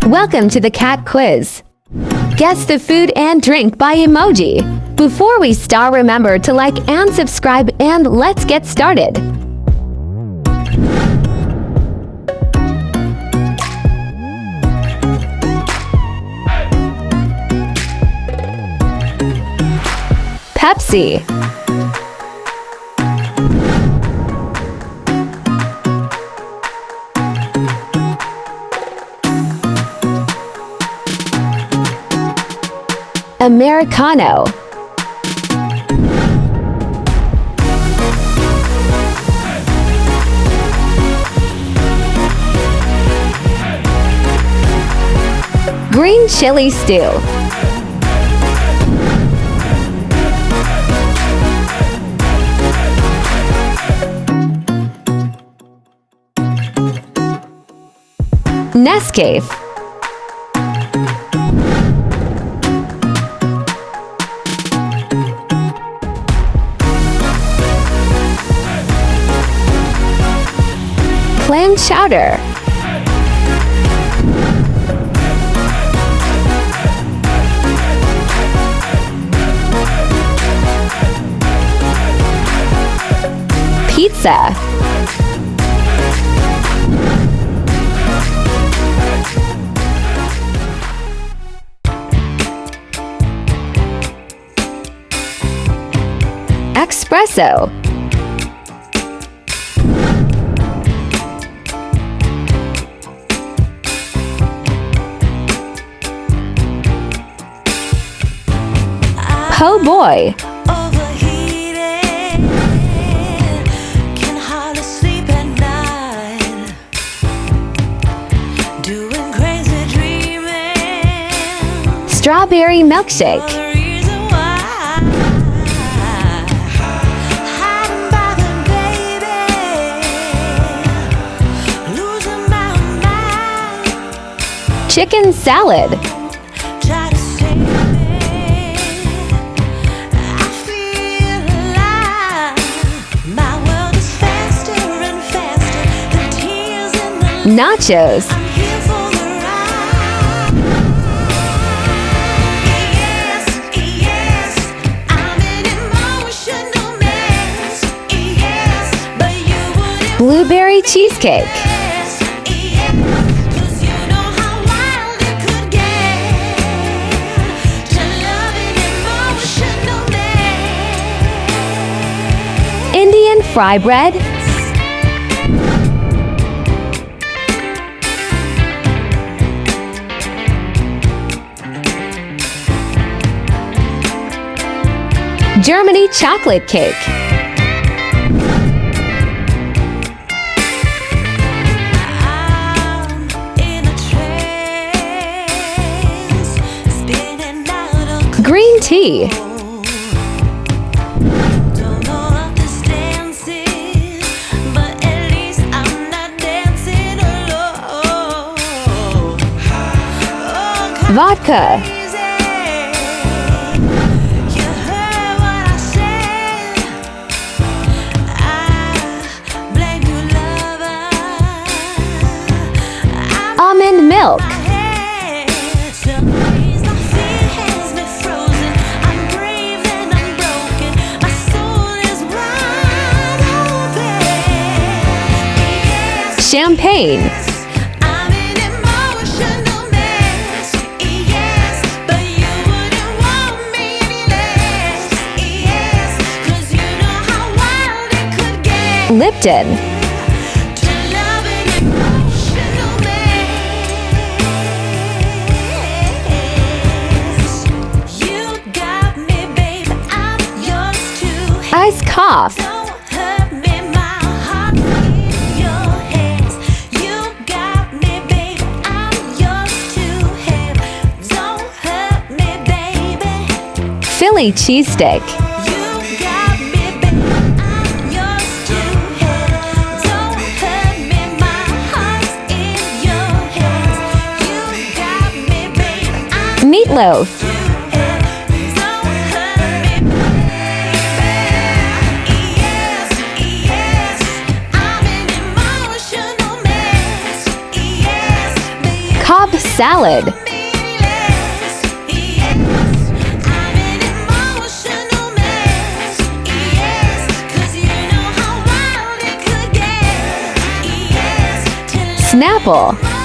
Welcome to the cat quiz. Guess the food and drink by emoji. Before we start, remember to like and subscribe, and let's get started. Pepsi. Americano. Green chili stew. Nescafe. Clam chowder. Pizza. Espresso. Oh boy. Strawberry milkshake. Chicken salad. Nachos. Blueberry cheesecake. Indian fry bread. Germany chocolate cake. Green tea. Vodka. Almond milk. Champagne. Lipton. Iced coffee. Philly cheesesteak. Meatloaf. Cobb salad. Snapple.